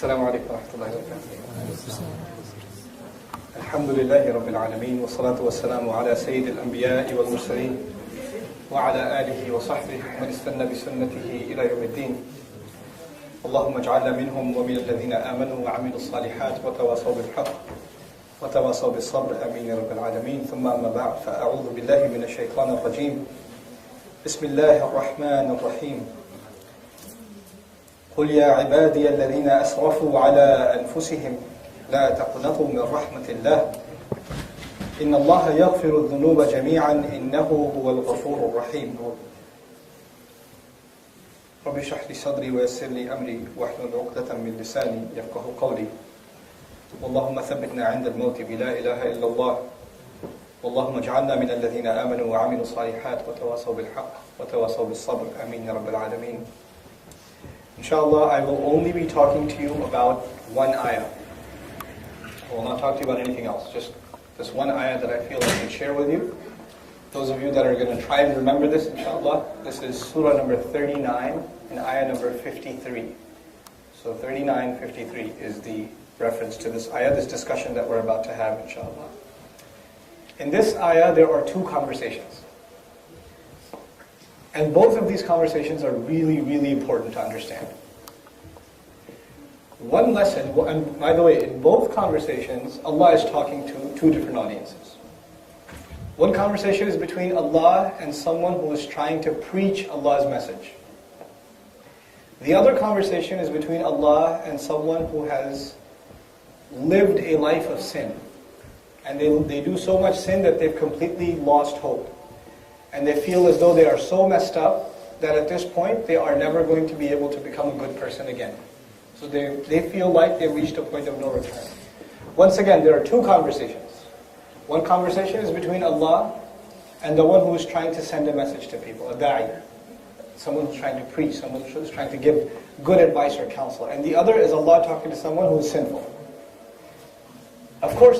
السلام عليكم ورحمة الله وبركاته. الحمد لله رب العالمين والصلاة والسلام على سيد الأنبياء والمرسلين وعلى آله وصحبه من استنى بسنته إلى يوم الدين. اللهم اجعلنا منهم ومن الذين آمنوا وعملوا الصالحات وتواصوا بالحق وتواصوا بالصبر آمين يا رب العالمين. ثم أما بعد فأعوذ بالله من الشيطان الرجيم. بسم الله الرحمن الرحيم. قل يا عبادي الذين أسرفوا على أنفسهم لا تقنطوا من رحمة الله إن الله يغفر الذنوب جميعا إنه هو الغفور الرحيم. رب اشرح لي صدري ويسر لي أمري واحلل عقدة من لساني يفقهوا قولي. اللهم ثبتنا عند الموت بلا إله إلا الله. اللهم اجعلنا من الذين آمنوا وعملوا الصالحات وتواصوا بالحق وتواصوا بالصبر آمين يا رب العالمين. Inshallah, I will only be talking to you about one ayah. I will not talk to you about anything else. Just this one ayah that I feel I can share with you. Those of you that are going to try and remember this, inshallah, this is surah number 39 and ayah number 53. So 39, 53 is the reference to this ayah, this discussion that we're about to have, inshallah. In this ayah, there are two conversations. And both of these conversations are really, really important to understand. One lesson, and by the way, in both conversations, Allah is talking to two different audiences. One conversation is between Allah and someone who is trying to preach Allah's message. The other conversation is between Allah and someone who has lived a life of sin. And they do so much sin that they've completely lost hope. And they feel as though they are so messed up that at this point they are never going to be able to become a good person again. So they feel like they've reached a point of no return. Once again, there are two conversations. One conversation is between Allah and the one who is trying to send a message to people, a da'i. Someone who's trying to preach, someone who's trying to give good advice or counsel. And the other is Allah talking to someone who is sinful. Of course,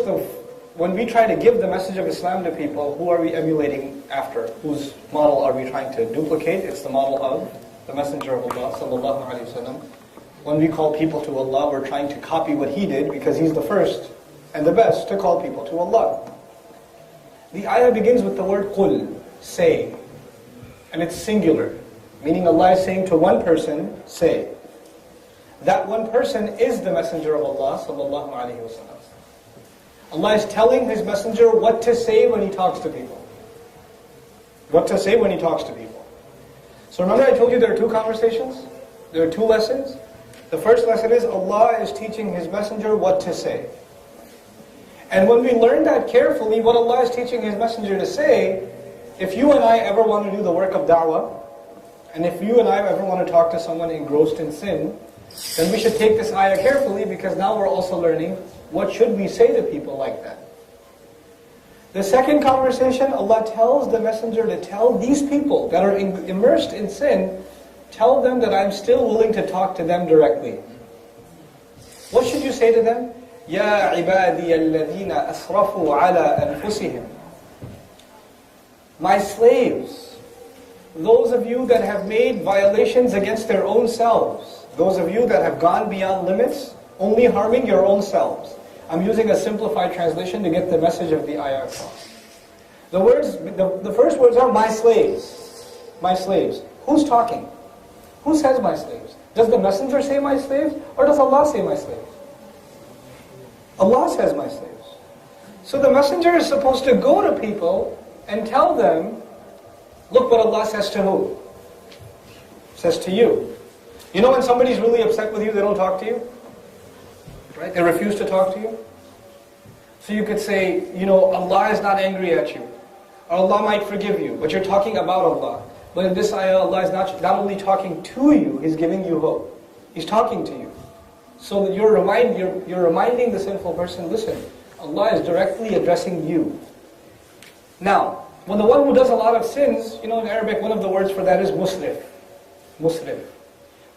when we try to give the message of Islam to people, who are we emulating after? Whose model are we trying to duplicate? It's the model of the Messenger of Allah sallallahu alaihi wasallam. When we call people to Allah, we're trying to copy what he did because he's the first and the best to call people to Allah. The ayah begins with the word qul, say. And it's singular, meaning Allah is saying to one person, say. That one person is the Messenger of Allah sallallahu alaihi wasallam. Allah is telling His Messenger what to say when He talks to people. What to say when He talks to people. So remember I told you there are two conversations? There are two lessons. The first lesson is Allah is teaching His Messenger what to say. And when we learn that carefully, what Allah is teaching His Messenger to say, if you and I ever want to do the work of da'wah, and if you and I ever want to talk to someone engrossed in sin, then we should take this ayah carefully because now we're also learning what should we say to people like that. The second conversation, Allah tells the Messenger to tell these people that are immersed in sin, tell them that I'm still willing to talk to them directly. What should you say to them? Ya ibadi alladhina asrafu ala anfusihim. My slaves, those of you that have made violations against their own selves, those of you that have gone beyond limits, only harming your own selves. I'm using a simplified translation to get the message of the ayah across. The first words are my slaves. My slaves. Who's talking? Who says my slaves? Does the Messenger say my slaves? Or does Allah say my slaves? Allah says my slaves. So the Messenger is supposed to go to people and tell them, look what Allah says to who? Says to you. You know when somebody's really upset with you, they don't talk to you? Right? They refuse to talk to you. So you could say, Allah is not angry at you. Or Allah might forgive you. But you're talking about Allah. But in this ayah, Allah is not only talking to you, He's giving you hope. He's talking to you. So that you're reminding the sinful person, listen, Allah is directly addressing you. Now, when the one who does a lot of sins, in Arabic, one of the words for that is musrif. Musrif.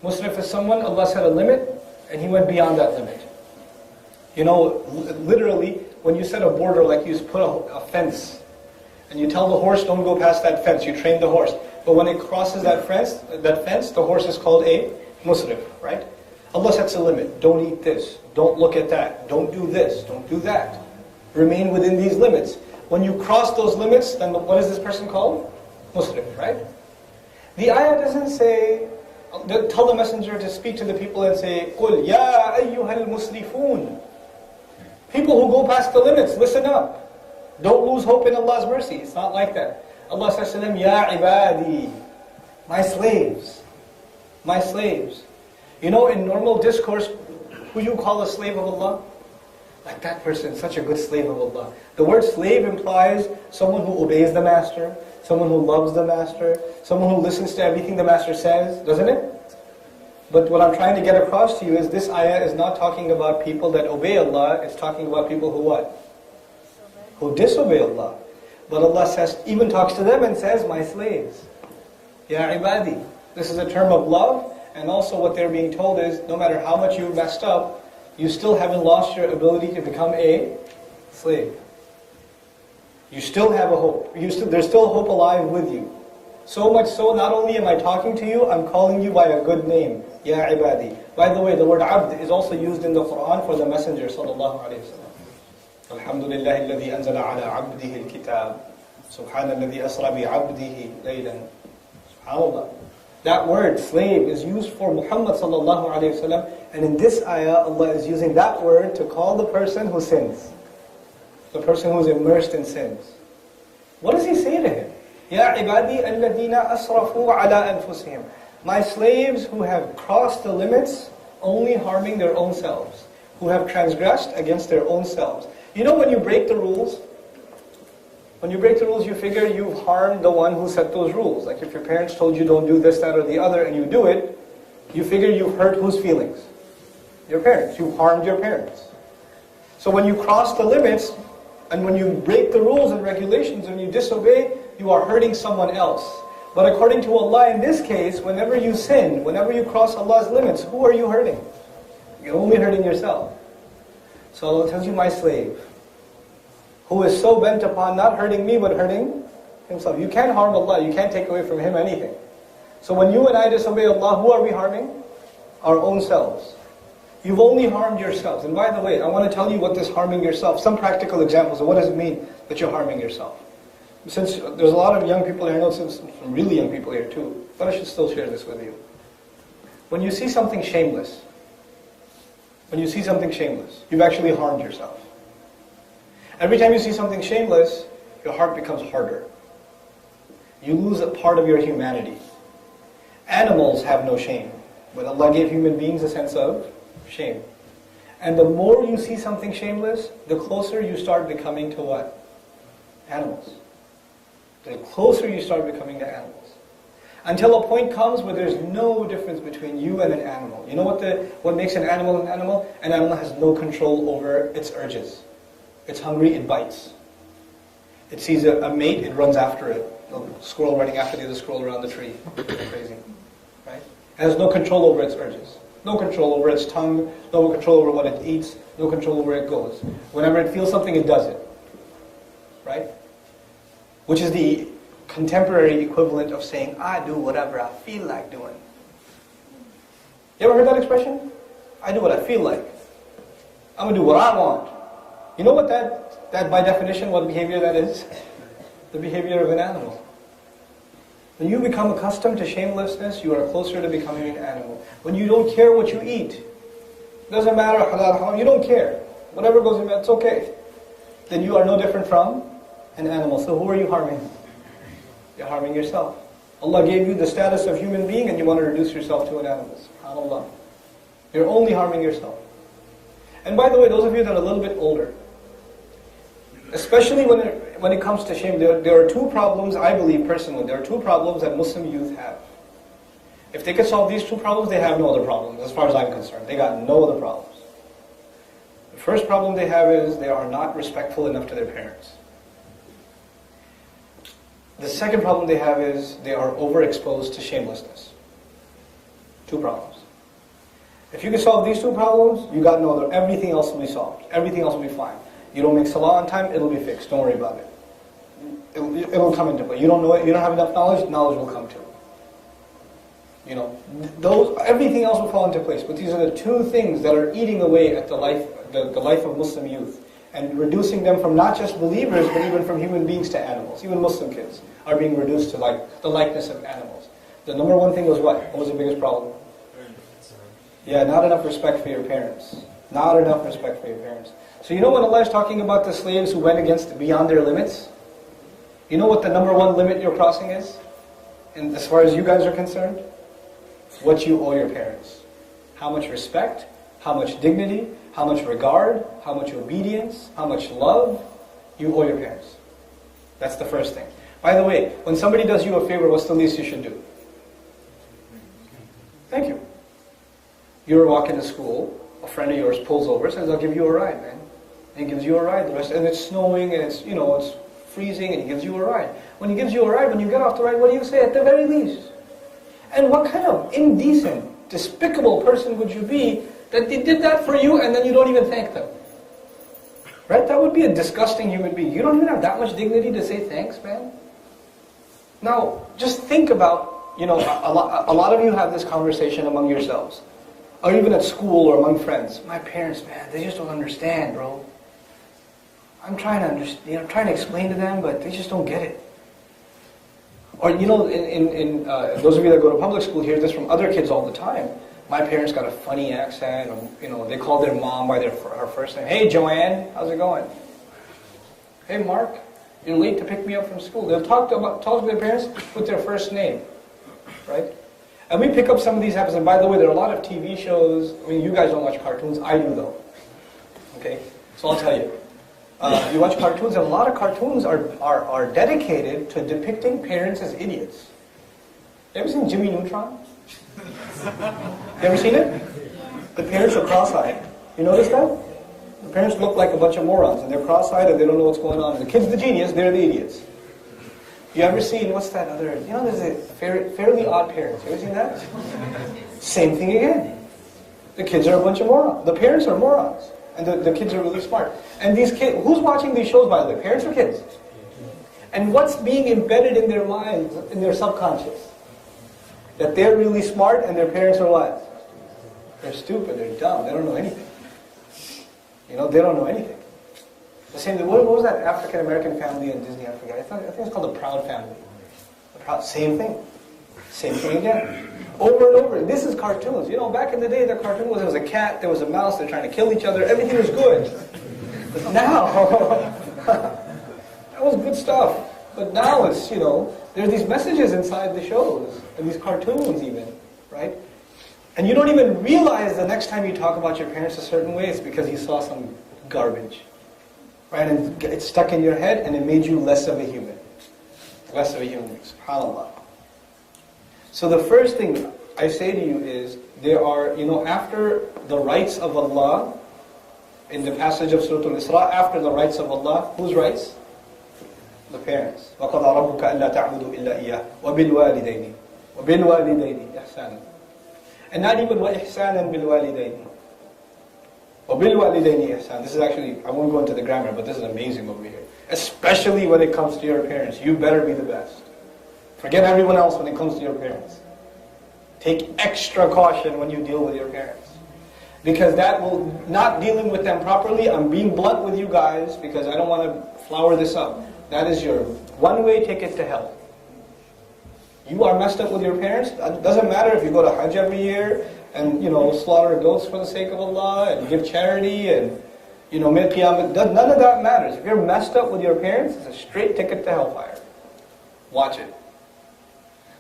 Musrif is someone, Allah set a limit, and he went beyond that limit. Literally, when you set a border, like you put a fence, and you tell the horse, don't go past that fence, you train the horse. But when it crosses that fence, the horse is called a musrif, right? Allah sets a limit. Don't eat this. Don't look at that. Don't do this. Don't do that. Remain within these limits. When you cross those limits, then what is this person called? Muslim, right? The ayah doesn't say, tell the messenger to speak to the people and say, قُلْ يَا أَيُّهَا الْمُسْرِفُونَ. People who go past the limits, listen up. Don't lose hope in Allah's mercy. It's not like that. Allah says to them, Ya ibadi, my slaves. My slaves. You know, in normal discourse, who you call a slave of Allah? Like that person, such a good slave of Allah. The word slave implies someone who obeys the master, someone who loves the master, someone who listens to everything the master says, doesn't it? But what I'm trying to get across to you is this ayah is not talking about people that obey Allah, it's talking about people who what? Who disobey Allah. But Allah says, even talks to them and says, my slaves. Ya ibadi. This is a term of love, and also what they're being told is, no matter how much you messed up, you still haven't lost your ability to become a slave. You still have a hope. There's still hope alive with you. So much so, not only am I talking to you, I'm calling you by a good name. Ya ibadi. By the way, the word abd is also used in the Quran for the Messenger sallallahu alayhi wa sallam. Alhamdulillah alladhi anzala ala abdihi al-kitab. Subhanalladhi asra bi abdihi laylan. SubhanAllah. That word, slave, is used for Muhammad sallallahu alayhi wa sallam. And in this ayah, Allah is using that word to call the person who sins. The person who is immersed in sins. What does he say to him? Ya ibadi alladhina asrafu ala anfusihim. My slaves who have crossed the limits, only harming their own selves. Who have transgressed against their own selves. You know when you break the rules, you figure you've harmed the one who set those rules. Like if your parents told you don't do this, that, or the other, and you do it, you figure you've hurt whose feelings? Your parents. You've harmed your parents. So when you cross the limits, and when you break the rules and regulations, and you disobey, you are hurting someone else. But according to Allah in this case, whenever you sin, whenever you cross Allah's limits, who are you hurting? You're only hurting yourself. So Allah tells you, my slave, who is so bent upon not hurting me, but hurting himself. You can't harm Allah, you can't take away from Him anything. So when you and I disobey Allah, who are we harming? Our own selves. You've only harmed yourselves. And by the way, I want to tell you what this harming yourself, some practical examples of what does it mean that you're harming yourself. Since there's a lot of young people here, I know some really young people here too, but I should still share this with you. When you see something shameless, you've actually harmed yourself. Every time you see something shameless, your heart becomes harder. You lose a part of your humanity. Animals have no shame, but Allah gave human beings a sense of shame. And the more you see something shameless, the closer you start becoming to what? Animals. The closer you start becoming to animals. Until a point comes where there's no difference between you and an animal. You know what makes an animal an animal? An animal has no control over its urges. It's hungry, it bites. It sees a mate, it runs after it. A squirrel running after the other squirrel around the tree. Crazy. Right? It has no control over its urges. No control over its tongue, no control over what it eats, no control over where it goes. Whenever it feels something, it does it. Right? Which is the contemporary equivalent of saying, I do whatever I feel like doing. You ever heard that expression? I do what I feel like. I'm going to do what I want. You know what that by definition, what behavior that is? The behavior of an animal. When you become accustomed to shamelessness, you are closer to becoming an animal. When you don't care what you eat, doesn't matter halal, haram, you don't care. Whatever goes in, it's okay. Then you are no different from an animal. So who are you harming? You're harming yourself. Allah gave you the status of human being and you want to reduce yourself to an animal. SubhanAllah. You're only harming yourself. And by the way, those of you that are a little bit older, especially when it comes to shame, there are two problems, I believe personally, there are two problems that Muslim youth have. If they could solve these two problems, they have no other problems, as far as I'm concerned. They got no other problems. The first problem they have is they are not respectful enough to their parents. The second problem they have is they are overexposed to shamelessness. Two problems. If you can solve these two problems, you got no other, everything else will be solved. Everything else will be fine. You don't make salah on time, it'll be fixed. Don't worry about it. It'll come into play. You don't know it, you don't have enough knowledge, knowledge will come to it. Everything else will fall into place. But these are the two things that are eating away at the life of Muslim youth, and reducing them from not just believers, but even from human beings to animals. Even Muslim kids are being reduced to the likeness of animals. The number one thing was what? What was the biggest problem? Yeah, not enough respect for your parents. Not enough respect for your parents. So when Allah is talking about the slaves who went beyond their limits, you know what the number one limit you're crossing is? And as far as you guys are concerned? What you owe your parents. How much respect, how much dignity, how much regard, how much obedience, how much love you owe your parents. That's the first thing. By the way, when somebody does you a favor, what's the least you should do? Thank you. You're walking to school, a friend of yours pulls over, says, I'll give you a ride, man. And he gives you a ride. And it's snowing and it's freezing, and he gives you a ride. When he gives you a ride, when you get off the ride, what do you say? At the very least. And what kind of indecent, despicable person would you be that they did that for you and then you don't even thank them? Right? That would be a disgusting human being. You don't even have that much dignity to say thanks, man. Now, just think about, a lot of you have this conversation among yourselves. Or even at school or among friends. My parents, man, they just don't understand, bro. I'm trying to understand, I'm trying to explain to them, but they just don't get it. Or, in those of you that go to public school hear this from other kids all the time. My parents got a funny accent, or, they call their mom by her first name. Hey, Joanne, how's it going? Hey, Mark, you're late to pick me up from school. They'll talk to their parents with their first name, right? And we pick up some of these habits. And by the way, there are a lot of TV shows. I mean, you guys don't watch cartoons. I do, though. Okay? So I'll tell you. You watch cartoons, and a lot of cartoons are dedicated to depicting parents as idiots. You ever seen Jimmy Neutron? You ever seen it? The parents are cross-eyed. You notice that? The parents look like a bunch of morons, and they're cross-eyed and they don't know what's going on. And the kid's the genius, they're the idiots. You ever seen, what's that other, there's a Fairly Odd Parents. You ever seen that? Same thing again. The kids are a bunch of morons. The parents are morons. And the kids are really smart. And these kids, who's watching these shows, by the way? Parents or kids? And what's being embedded in their minds, in their subconscious? That they're really smart and their parents are what? They're stupid, they're dumb, they don't know anything. They don't know anything. The same thing, what was that African-American family in Disney? I forget. I think it's called the Proud Family. Same thing. Same thing again. Over and over. This is cartoons. Back in the day, the cartoon was, there was a cat, there was a mouse, they're trying to kill each other, everything was good. But now, that was good stuff. But now it's, there's these messages inside the shows, and these cartoons even, right? And you don't even realize the next time you talk about your parents a certain way, it's because you saw some garbage. Right? And it's stuck in your head, and it made you less of a human. Less of a human being. SubhanAllah. So the first thing I say to you is, there are, after the rights of Allah, in the passage of Surah Al-Isra, after the rights of Allah, whose rights? The parents. وَقَضَى رَبُّكَ أَلَّا تَعْبُدُوا إِلَّا إِيَّهُ وَبِالْوَالِدَيْنِ إِحْسَانًا. And not even وَإِحْسَانًا بِالْوَالِدَيْنِ. وَبِالْوَالِدَيْنِ إِحْسَانًا. This is actually, I won't go into the grammar, but this is amazing over here. Especially when it comes to your parents. You better be the best. Forget everyone else when it comes to your parents. Take extra caution when you deal with your parents. Because that will, not dealing with them properly, I'm being blunt with you guys because I don't want to flower this up. That is your one-way ticket to hell. You are messed up with your parents. It doesn't matter if you go to Hajj every year and, slaughter goats for the sake of Allah and give charity and, make qiyamah. None of that matters. If you're messed up with your parents, it's a straight ticket to hellfire. Watch it.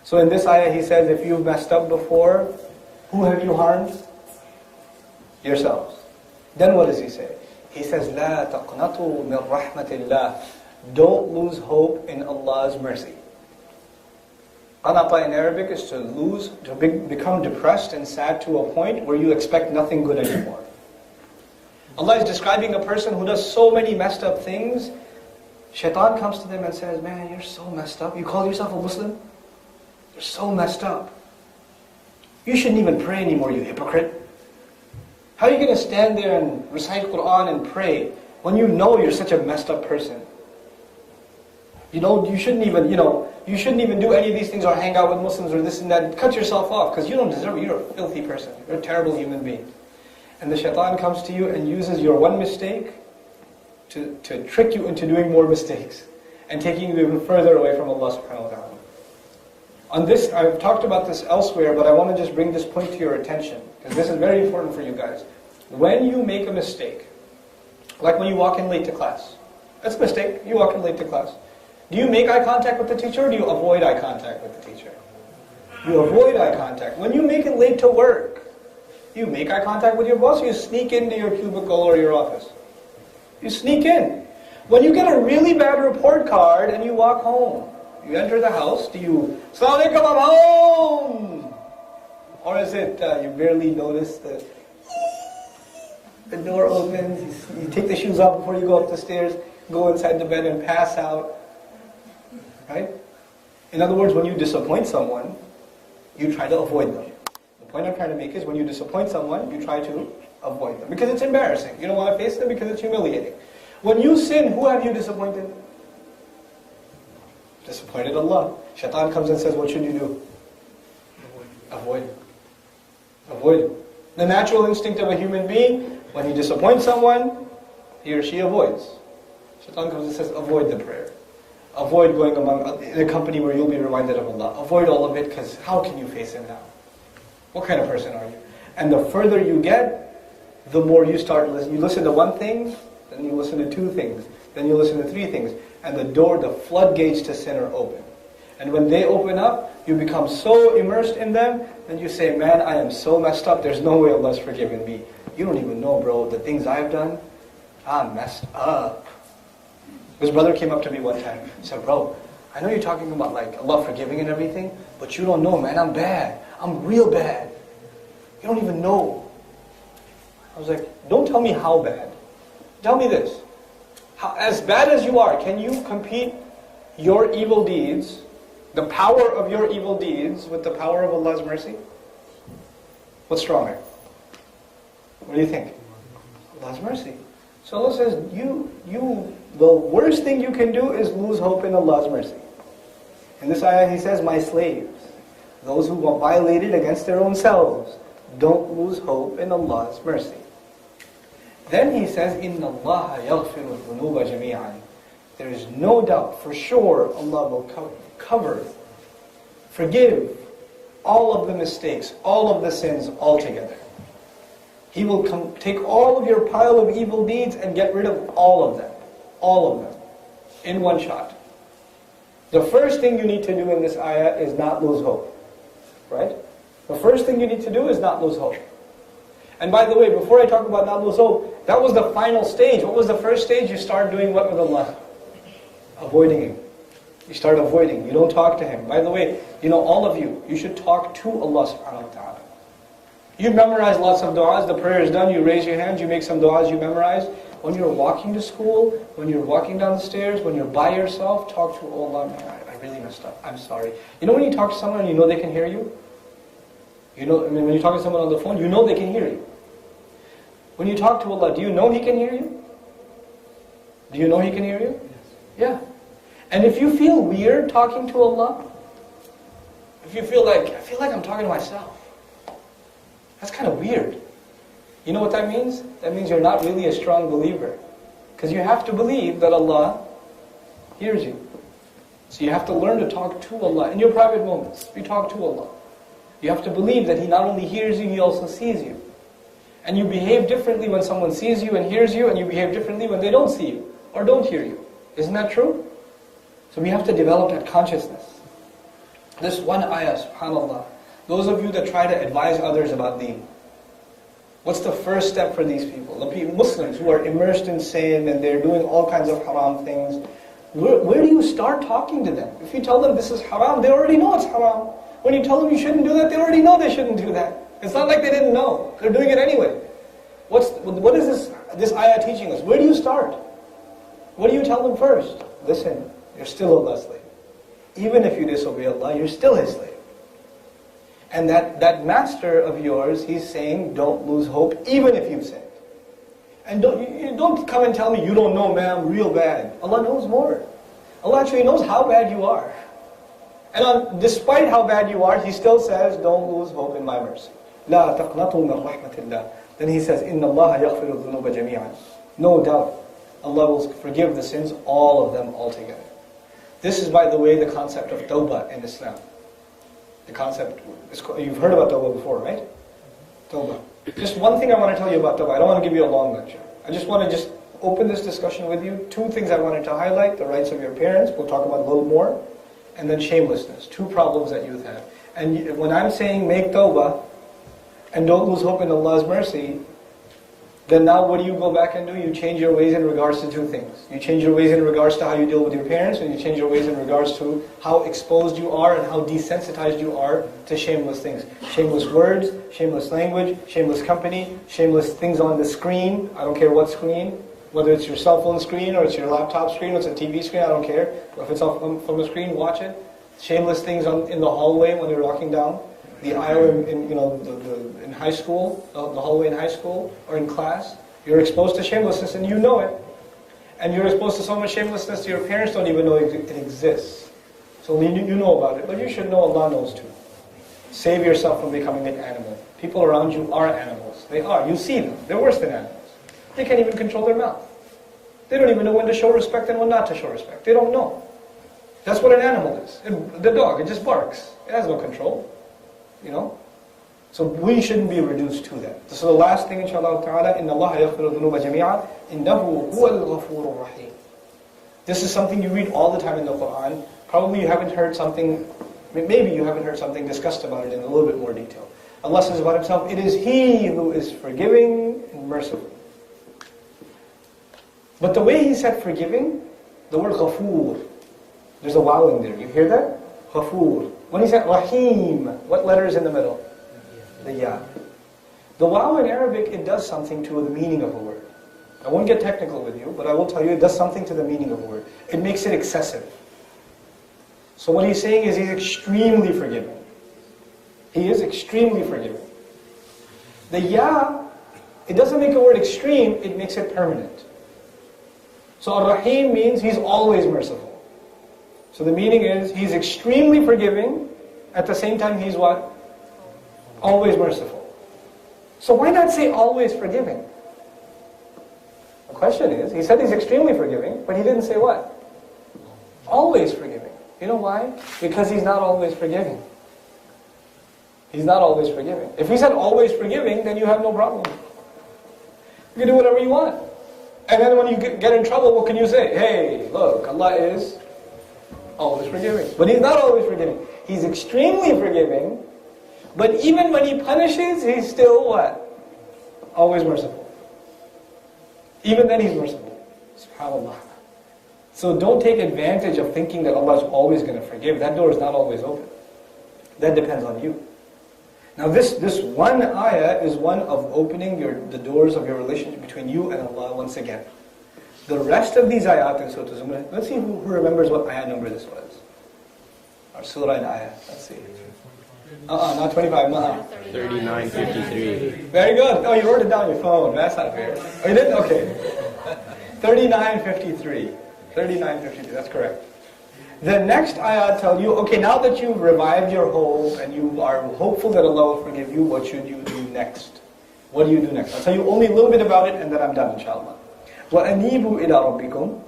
So in this ayah he says, if you've messed up before, who have you harmed? Yourselves. Then what does he say? He says, لا تقنطوا من رحمة الله. Don't lose hope in Allah's mercy. Qanata in Arabic is to become depressed and sad to a point where you expect nothing good anymore. Allah is describing a person who does so many messed up things. Shaitan comes to them and says, man, you're so messed up. You call yourself a Muslim? You're so messed up. You shouldn't even pray anymore, you hypocrite. How are you going to stand there and recite Quran and pray when you know you're such a messed up person? You shouldn't even, you shouldn't even do any of these things or hang out with Muslims or this and that. Cut yourself off because you don't deserve it. You're a filthy person. You're a terrible human being. And the shaitan comes to you and uses your one mistake to trick you into doing more mistakes and taking you even further away from Allah subhanahu wa ta'ala. On this, I've talked about this elsewhere, but I want to just bring this point to your attention because this is very important for you guys. When you make a mistake, like when you walk in late to class, that's a mistake. You walk in late to class. Do you make eye contact with the teacher or do you avoid eye contact with the teacher? You avoid eye contact. When you make it late to work, you make eye contact with your boss or you sneak into your cubicle or your office? You sneak in. When you get a really bad report card and you walk home, you enter the house, do you, Assalamu alaikum, I'm home? Or is it you barely notice the door opens, you take the shoes off before you go up the stairs, go inside the bed and pass out? Right? In other words, when you disappoint someone, you try to avoid them. The point I'm trying to make is when you disappoint someone, you try to avoid them. Because it's embarrassing. You don't want to face them because it's humiliating. When you sin, who have you disappointed? Disappointed Allah. Shaitan comes and says, what should you do? Avoid. Avoid. The natural instinct of a human being, when you disappoint someone, he or she avoids. Shaitan comes and says, avoid the prayer. Avoid going in a company where you'll be reminded of Allah. Avoid all of it because how can you face Him now? What kind of person are you? And the further you get, the more you start listening. You listen to one thing, then you listen to two things, then you listen to three things. And the floodgates to sin are open. And when they open up, you become so immersed in them, and you say, man, I am so messed up, there's no way Allah's forgiven me. You don't even know, bro, the things I've done, I'm messed up. His brother came up to me one time and said, bro, I know you're talking about like Allah forgiving and everything, but you don't know, man, I'm bad. I'm real bad. You don't even know. I was like, don't tell me how bad. Tell me this. As bad as you are, can you compete your evil deeds, the power of your evil deeds, with the power of Allah's mercy? What's stronger? What do you think? Allah's mercy. So Allah says, the worst thing you can do is lose hope in Allah's mercy. In this ayah He says, my slaves, those who violated against their own selves, don't lose hope in Allah's mercy. Then He says, إِنَّ اللَّهَ يَغْفِرُ الذُّنُوبَ جَمِيعًا. There is no doubt, for sure, Allah will cover, forgive all of the mistakes, all of the sins altogether. He will take all of your pile of evil deeds and get rid of all of them, in one shot. The first thing you need to do in this ayah is not lose hope, right? The first thing you need to do is not lose hope. And by the way, before I talk about not lose hope, that was the final stage. What was the first stage? You start doing what with Allah? Avoiding Him. You start avoiding. You don't talk to Him. By the way, all of you should talk to Allah subhanahu wa ta'ala. You memorize lots of du'as, the prayer is done, you raise your hands, you make some du'as you memorize. When you're walking to school, when you're walking down the stairs, when you're by yourself, talk to Allah, man, I really messed up, I'm sorry. When you talk to someone and you know they can hear you? When you talk to someone on the phone, you know they can hear you. When you talk to Allah, do you know He can hear you? Do you know He can hear you? Yes. Yeah. And if you feel weird talking to Allah, if you feel like, I feel like I'm talking to myself, that's kind of weird. You know what that means? That means you're not really a strong believer. Because you have to believe that Allah hears you. So you have to learn to talk to Allah. In your private moments, you talk to Allah. You have to believe that He not only hears you, He also sees you. And you behave differently when someone sees you and hears you, and you behave differently when they don't see you or don't hear you. Isn't that true? So we have to develop that consciousness. This one ayah, subhanAllah, those of you that try to advise others about deen, what's the first step for these people? The Muslims who are immersed in sin and they're doing all kinds of haram things. Where do you start talking to them? If you tell them this is haram, they already know it's haram. When you tell them you shouldn't do that, they already know they shouldn't do that. It's not like they didn't know. They're doing it anyway. What is this ayah teaching us? Where do you start? What do you tell them first? Listen, you're still Allah's slave. Even if you disobey Allah, you're still His slave. And that master of yours, he's saying, don't lose hope, even if you've sinned. And don't come and tell me, you don't know, man, I'm real bad. Allah knows more. Allah actually knows how bad you are. And despite how bad you are, He still says, don't lose hope in my mercy. لا تقنطوا من رحمة الله. Then He says, إن الله يغفر الذنوب جميعا. No doubt, Allah will forgive the sins, all of them altogether. This is, by the way, the concept of tawbah in Islam. The concept, you've heard about tawbah before, right? Tawbah. Just one thing I want to tell you about tawbah. I don't want to give you a long lecture. I just want to open this discussion with you. Two things I wanted to highlight: the rights of your parents, we'll talk about a little more, and then shamelessness. Two problems that youth have. And when I'm saying make tawbah, and don't lose hope in Allah's mercy, then now what do you go back and do? You change your ways in regards to two things. You change your ways in regards to how you deal with your parents, and you change your ways in regards to how exposed you are and how desensitized you are to shameless things. Shameless words, shameless language, shameless company, shameless things on the screen. I don't care what screen. Whether it's your cell phone screen, or it's your laptop screen, or it's a TV screen, I don't care. If it's from a screen, watch it. Shameless things in the hallway when you're walking down the aisle in high school, the hallway in high school, or in class. You're exposed to shamelessness and you know it. And you're exposed to so much shamelessness your parents don't even know it exists. So you know about it, but you should know Allah knows too. Save yourself from becoming an animal. People around you are animals. They are. You see them. They're worse than animals. They can't even control their mouth. They don't even know when to show respect and when not to show respect. They don't know. That's what an animal is. The dog, it just barks. It has no control. So we shouldn't be reduced to that. So the last thing, inshallah ta'ala, إِنَّ اللَّهَ يَغْفِرُ الذُّنُوبَ جَمِيعًا إِنَّهُ هُوَ الْغَفُورُ الرَّحِيمُ. This is something you read all the time in the Quran. Probably you haven't heard something, maybe you haven't heard something discussed about it in a little bit more detail. Allah says about Himself, it is He who is forgiving and merciful. But the way He said forgiving, the word ghafoor, there's a wow in there. You hear that? Ghafoor. When He said Rahim, what letter is in the middle? The Ya. The wow in Arabic, it does something to the meaning of a word. I won't get technical with you, but I will tell you it does something to the meaning of a word. It makes it excessive. So what He's saying is He's extremely forgiving. He is extremely forgiving. The Ya, it doesn't make a word extreme, it makes it permanent. So Ar-Rahim means He's always merciful. So the meaning is, He's extremely forgiving, at the same time He's what? Always merciful. So why not say always forgiving? The question is, He said He's extremely forgiving, but He didn't say what? Always forgiving. You know why? Because He's not always forgiving. He's not always forgiving. If He said always forgiving, then you have no problem. You can do whatever you want. And then when you get in trouble, what can you say? Hey, look, Allah is always forgiving. But He's not always forgiving. He's extremely forgiving, but even when He punishes, He's still what? Always merciful. Even then He's merciful. SubhanAllah. So don't take advantage of thinking that Allah is always going to forgive. That door is not always open. That depends on you. Now this one ayah is one of opening the doors of your relationship between you and Allah once again. The rest of these ayat in Surah Zumar, let's see who remembers what ayah number this was. Or surah and ayah, let's see. Not 25, 3953. Very good. Oh, you wrote it down on your phone. That's not fair. Oh, you didn't? Okay. 3953. 3953, that's correct. The next ayah tell you, okay, now that you've revived your hope and you are hopeful that Allah will forgive you, what should you do next? What do you do next? I'll tell you only a little bit about it and then I'm done, inshallah. وَأَنِيبُوا إِلَىٰ رَبِّكُمْ.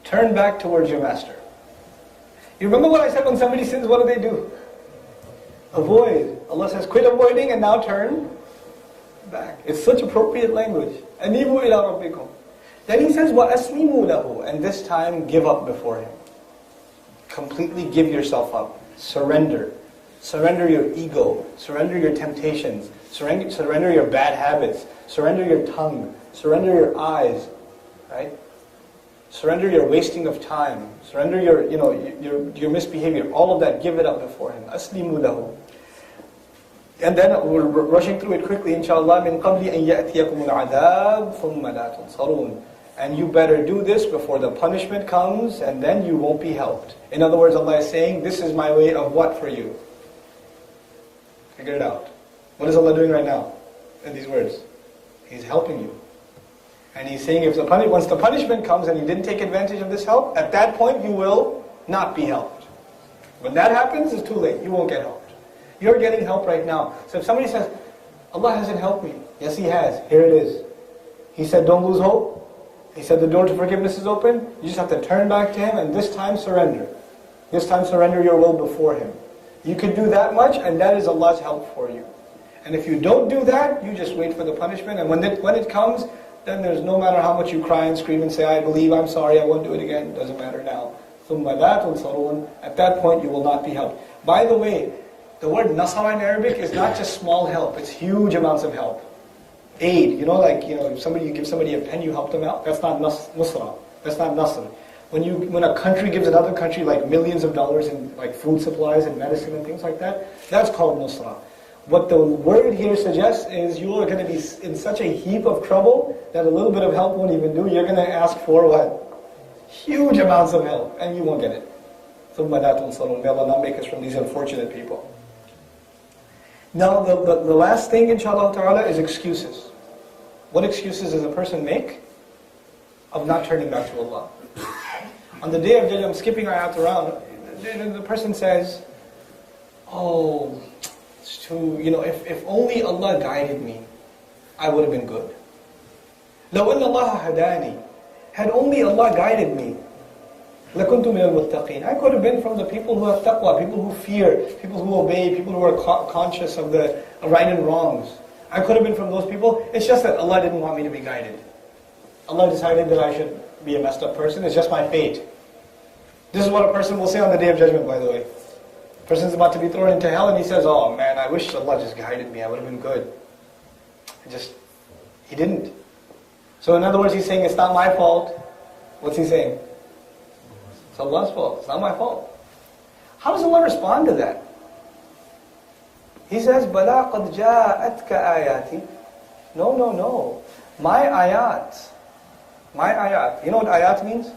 Turn back towards your master. You remember what I said when somebody sins, what do? Avoid. Allah says, quit avoiding and now turn back. It's such appropriate language. أَنِيبُوا إِلَىٰ رَبِّكُمْ. Then He says, وَأَسْلِمُوا لَهُ. And this time, give up before Him. Completely give yourself up. Surrender. Surrender your ego. Surrender your temptations. Surrender your bad habits. Surrender your tongue. Surrender your eyes. Right? Surrender your wasting of time. Surrender your misbehavior. All of that, give it up before Him. أَسْلِمُوا لَهُ. And then we're rushing through it quickly, inshallah. مِنْ قَبْلِ أَنْ يَأْتِيَكُمُ الْعَذَابُ ثُمَّ لَا تُنْصَرُونَ. And you better do this before the punishment comes, and then you won't be helped. In other words, Allah is saying, this is my way of what for you? Figure it out. What is Allah doing right now in these words? He's helping you. And he's saying once the punishment comes and you didn't take advantage of this help, at that point you will not be helped. When that happens, it's too late. You won't get helped. You're getting help right now. So if somebody says, Allah hasn't helped me. Yes, He has. Here it is. He said, don't lose hope. He said the door to forgiveness is open. You just have to turn back to Him and this time surrender. This time surrender your will before Him. You could do that much and that is Allah's help for you. And if you don't do that, you just wait for the punishment. And when it comes, then there's no matter how much you cry and scream and say, I believe, I'm sorry, I won't do it again. It doesn't matter now. At that point you will not be helped. By the way, the word nasara in Arabic is not just small help, it's huge amounts of help. Aid, if you give somebody a pen, you help them out. That's not nusra. That's not nasr. When a country gives another country like millions of dollars in like food supplies and medicine and things like that, that's called nusra. What the word here suggests is you are going to be in such a heap of trouble that a little bit of help won't even do. You're going to ask for what? Huge amounts of help, and you won't get it. ثُمَّ لَا تُنصَرُونَ. May Allah not make us from these unfortunate people. Now, the last thing, inshallah ta'ala, is excuses. What excuses does a person make of not turning back to Allah? On the day of Judgment, I'm skipping ayat around, the person says, oh, it's too, if only Allah guided me, I would have been good. لَوْ أَنَّ اللَّهَ هَدَانِي. Had only Allah guided me, لَكُنْتُ مِنَ الْمُتَّقِينَ. I could have been from the people who have taqwa, people who fear, people who obey, people who are conscious of the right and wrongs. I could have been from those people. It's just that Allah didn't want me to be guided. Allah decided that I should be a messed up person. It's just my fate. This is what a person will say on the Day of Judgment, by the way. A person's about to be thrown into hell and he says, oh man, I wish Allah just guided me. I would have been good. He didn't. So in other words, he's saying, it's not my fault. What's he saying? It's Allah's fault. It's not my fault. How does Allah respond to that? He says, بَلَا قَدْ جَاءَتْكَ آيَاتِ. No. My ayat. You know what ayat means?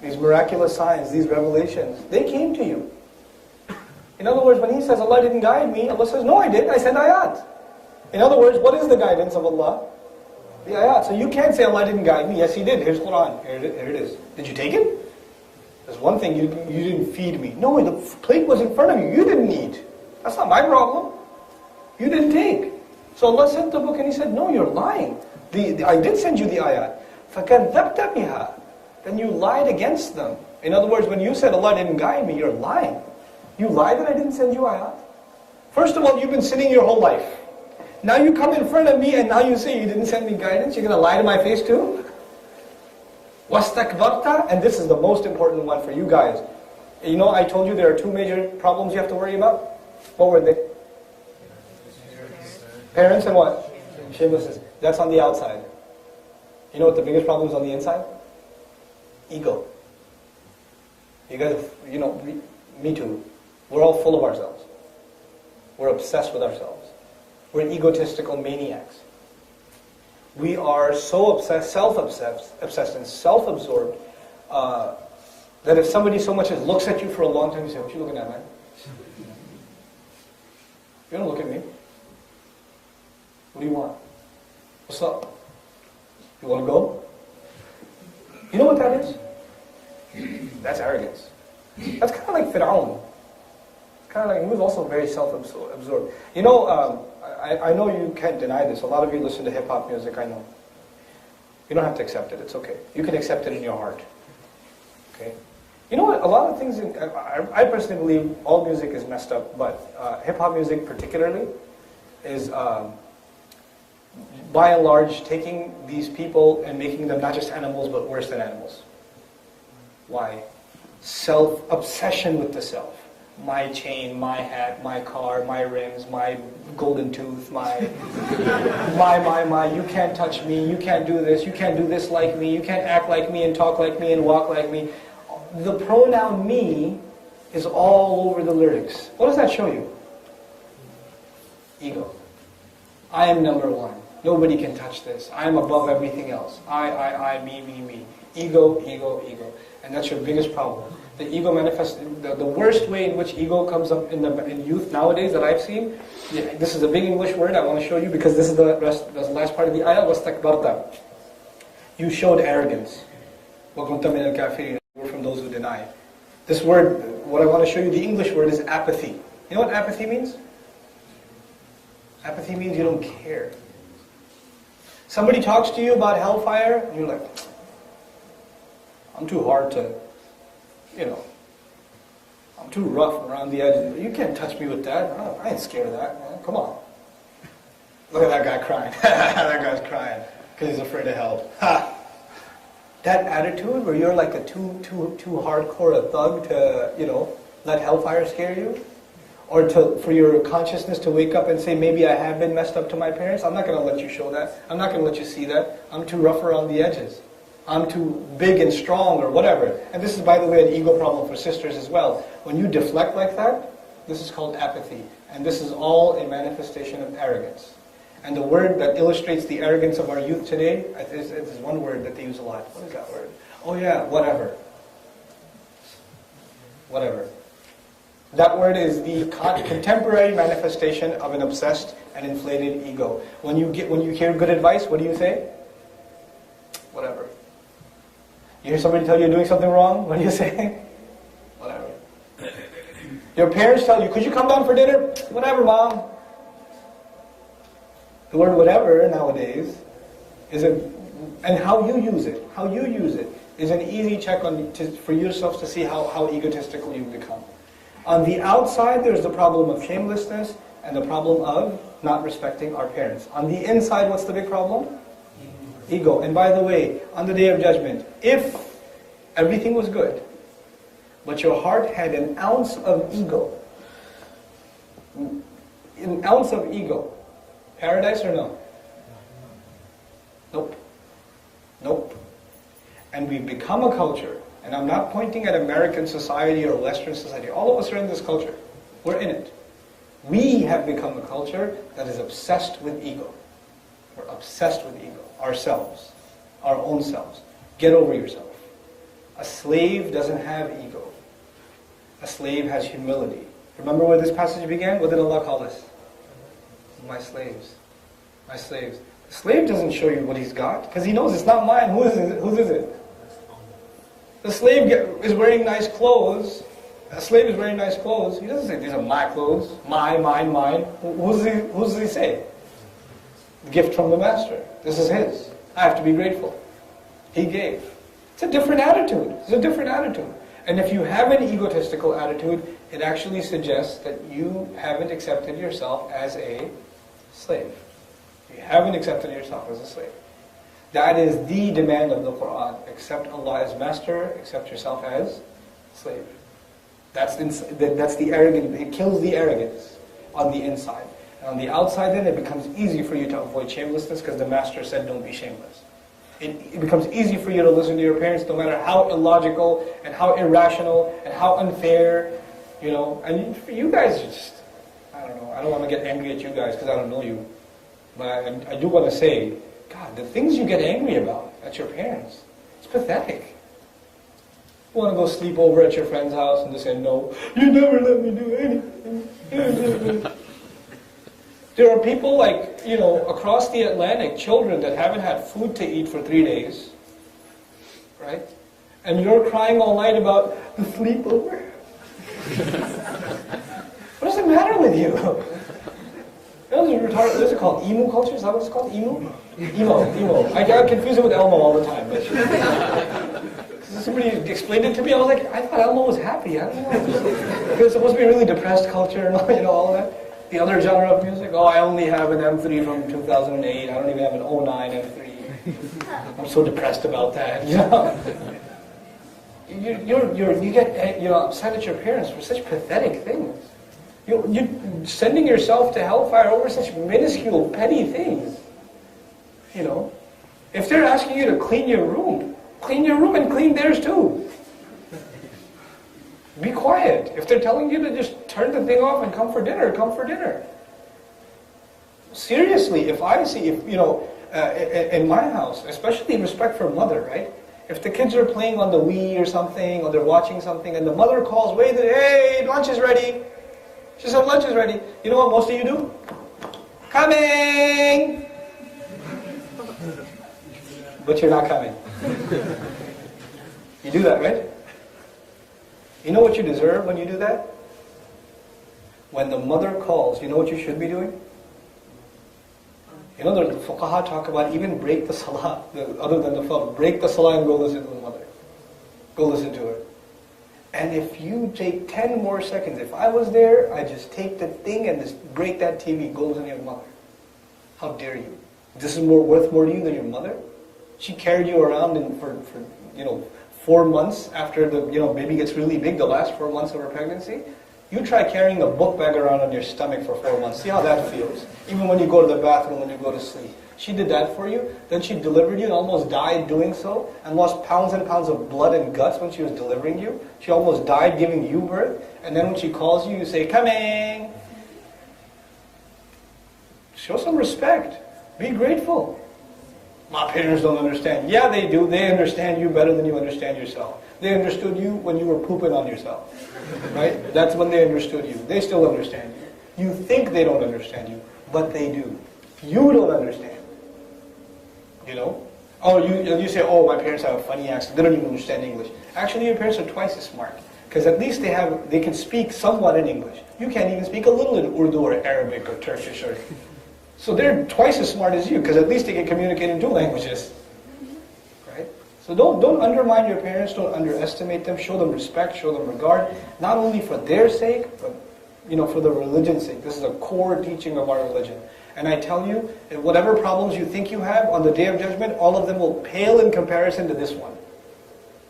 These miraculous signs, these revelations, they came to you. In other words, when he says, Allah didn't guide me, Allah says, no, I did. I said ayat. In other words, what is the guidance of Allah? The ayat. So you can't say Allah didn't guide me. Yes, He did. Here's Quran. Here it is. Did you take it? There's one thing, you didn't feed me. No, the plate was in front of you. You didn't eat. That's not my problem. You didn't take. So Allah sent the book and He said, no, you're lying. I did send you the ayat. فَكَذَّبْتَ بِهَا. Then you lied against them. In other words, when you said Allah didn't guide me, you're lying. You lied that I didn't send you ayat. First of all, you've been sinning your whole life. Now you come in front of me and now you say you didn't send me guidance. You're going to lie to my face too? وَاسْتَكْبَرْتَ. And this is the most important one for you guys. I told you there are two major problems you have to worry about. What were they? Parents and what? Shamelessness. That's on the outside. You know what the biggest problem is on the inside? Ego. You guys, me too. We're all full of ourselves. We're obsessed with ourselves. We're egotistical maniacs. We are so self-obsessed and self-absorbed that if somebody so much as looks at you for a long time, you say, what you looking at, man? You don't look at me. What do you want? What's up? You want to go? You know what that is? That's arrogance. That's kind of like Fir'aun. He was also very self-absorbed. I know you can't deny this. A lot of you listen to hip-hop music, I know. You don't have to accept it. It's okay. You can accept it in your heart. Okay? You know what? A lot of things, I personally believe all music is messed up, but hip-hop music particularly is, by and large, taking these people and making them not just animals, but worse than animals. Why? Self-obsession with the self. My chain, my hat, my car, my rims, my golden tooth, my, you can't touch me, you can't do this like me, you can't act like me and talk like me and walk like me. The pronoun me is all over the lyrics. What does that show you? Ego. I am number one. Nobody can touch this. I am above everything else. I, me. Ego. And that's your biggest problem. The ego manifests, the worst way in which ego comes up in youth nowadays that I've seen, this is a big English word I want to show you because this is the last part of the ayah, وَاسْتَكْبَرْتَ. You showed arrogance. وَكُنْتَ مِنَ الْكَافِرِينَ. We're from those who deny. This word, what I want to show you, the English word is apathy. You know what apathy means? Apathy means you don't care. Somebody talks to you about hellfire, and you're like, I'm too hard to, I'm too rough around the edges. You can't touch me with that. I ain't scared of that, man. Come on. Look at that guy crying. That guy's crying because he's afraid of hell. Ha! That attitude where you're like a too hardcore a thug to, let hellfire scare you, or for your consciousness to wake up and say, maybe I have been messed up to my parents. I'm not going to let you show that. I'm not going to let you see that. I'm too rough around the edges. I'm too big and strong or whatever. And this is, by the way, an ego problem for sisters as well. When you deflect like that, this is called apathy. And this is all a manifestation of arrogance. And the word that illustrates the arrogance of our youth today, is one word that they use a lot. What is that word? Oh yeah, whatever. Whatever. That word is the contemporary manifestation of an obsessed and inflated ego. When you hear good advice, what do you say? Whatever. You hear somebody tell you you're doing something wrong, what do you say? Whatever. Your parents tell you, could you come down for dinner? Whatever, Mom. The word whatever nowadays and how you use it is an easy check for yourself to see how egotistical you've become. On the outside, there's the problem of shamelessness and the problem of not respecting our parents. On the inside, what's the big problem? Ego. And by the way, on the Day of Judgment, if everything was good, but your heart had an ounce of ego, paradise or no? Nope. And we've become a culture, and I'm not pointing at American society or Western society. All of us are in this culture. We're in it. We have become a culture that is obsessed with ego. We're obsessed with ego. Ourselves. Our own selves. Get over yourself. A slave doesn't have ego. A slave has humility. Remember where this passage began? What did Allah call us? My slaves. My slaves. The slave doesn't show you what he's got, because he knows it's not mine. Whose is it? The slave is wearing nice clothes. A slave is wearing nice clothes. He doesn't say, these are my clothes. Mine. Who does he say? The gift from the master. This is his. I have to be grateful. He gave. It's a different attitude. And if you have an egotistical attitude, it actually suggests that you haven't accepted yourself as a slave. You haven't accepted yourself as a slave. That is the demand of the Quran. Accept Allah as master, accept yourself as slave. That's the arrogance. It kills the arrogance on the inside. And on the outside then, it becomes easy for you to avoid shamelessness because the master said don't be shameless. It becomes easy for you to listen to your parents no matter how illogical and how irrational and how unfair, And for you guys, I don't know. I don't want to get angry at you guys because I don't know you. But I do want to say, God, the things you get angry about at your parents, it's pathetic. You want to go sleep over at your friend's house and they say, no, you never let me do anything. There are people across the Atlantic, children that haven't had food to eat for 3 days, right? And you're crying all night about the sleepover. What does it matter with you? What is it called? Emo culture? Is that what it's called? Emo. I get confused with Elmo all the time. But somebody explained it to me. I was like, I thought Elmo was happy. I don't know. It's supposed to be a really depressed culture and all that. The other genre of music, I only have an M3 from 2008. I don't even have an 09 M3. I'm so depressed about that. You get upset at your parents for such pathetic things. You're sending yourself to hellfire over such minuscule, petty things. If they're asking you to clean your room and clean theirs too. Be quiet. If they're telling you to just turn the thing off and come for dinner. Seriously, in my house, especially in respect for mother, right? If the kids are playing on the Wii or something, or they're watching something, and the mother calls, wait, hey, lunch is ready. She said, lunch is ready. You know what most of you do? Coming! but you're not coming. You do that, right? You know what you deserve when you do that? When the mother calls, you know what you should be doing? You know, the fuqaha talk about even break the salah, other than the fard, break the salah and go listen to the mother. Go listen to her. And if you take 10 more seconds, if I was there, I'd just take the thing and just break that TV, go listen to your mother. How dare you? This is worth more to you than your mother? She carried you around for 4 months after the baby gets really big, the last 4 months of her pregnancy. You try carrying a book bag around on your stomach for 4 months. See how that feels. Even when you go to the bathroom, when you go to sleep. She did that for you. Then she delivered you and almost died doing so. And lost pounds and pounds of blood and guts when she was delivering you. She almost died giving you birth. And then when she calls you, you say, coming. Show some respect. Be grateful. My parents don't understand. Yeah, they do. They understand you better than you understand yourself. They understood you when you were pooping on yourself. Right? That's when they understood you. They still understand you. You think they don't understand you, but they do. You don't understand. You know? Oh, you say, oh, my parents have a funny accent. They don't even understand English. Actually, your parents are twice as smart. Because at least they can speak somewhat in English. You can't even speak a little in Urdu or Arabic or Turkish. So they're twice as smart as you, because at least they can communicate in 2 languages. Right? So don't undermine your parents, don't underestimate them, show them respect, show them regard, not only for their sake, but for the religion's sake. This is a core teaching of our religion. And I tell you, whatever problems you think you have on the Day of Judgment, all of them will pale in comparison to this one.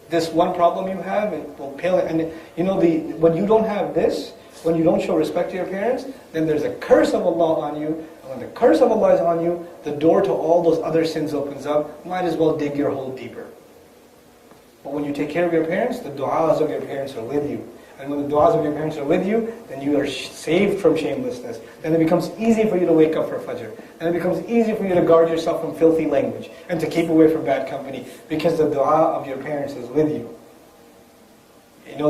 This one problem you have, it will pale. And when you don't have this, when you don't show respect to your parents, then there's a curse of Allah on you. And when the curse of Allah is on you, the door to all those other sins opens up. Might as well dig your hole deeper. But when you take care of your parents, the du'as of your parents are with you. And when the du'as of your parents are with you, then you are saved from shamelessness. Then it becomes easy for you to wake up for Fajr. And it becomes easy for you to guard yourself from filthy language and to keep away from bad company, because the du'a of your parents is with you.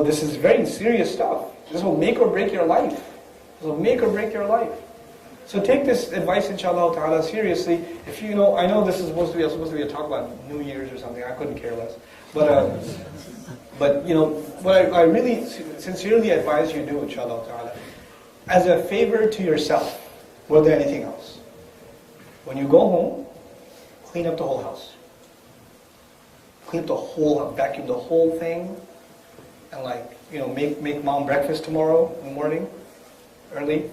This is very serious stuff. This will make or break your life. This will make or break your life. So take this advice, inshallah ta'ala, seriously. If I know this is supposed to be a talk about New Year's or something. I couldn't care less. But what I really sincerely advise you do, inshallah ta'ala, as a favor to yourself, more than anything else, when you go home, clean up the whole house. Clean up the whole house, vacuum the whole thing, and make mom breakfast tomorrow in the morning, early.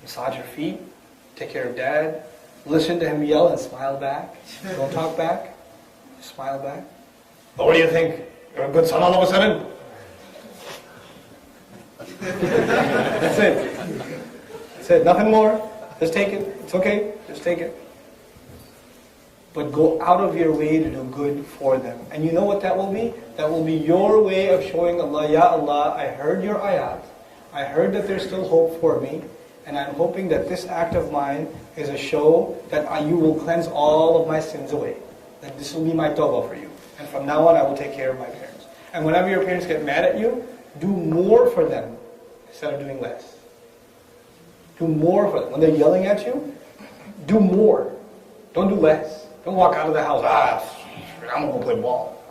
Massage your feet, take care of dad, listen to him yell and smile back. Don't talk back, just smile back. But what do you think? You're a good son all of a sudden? That's it. That's it. Nothing more. Just take it. It's okay. Just take it. But go out of your way to do good for them. And you know what that will be? That will be your way of showing Allah, Ya Allah, I heard your ayat. I heard that there's still hope for me. And I'm hoping that this act of mine is a show that you will cleanse all of my sins away. That this will be my tawbah for you. And from now on, I will take care of my parents. And whenever your parents get mad at you, do more for them instead of doing less. Do more for them. When they're yelling at you, do more. Don't do less. Don't walk out of the house, I'm going to go play ball.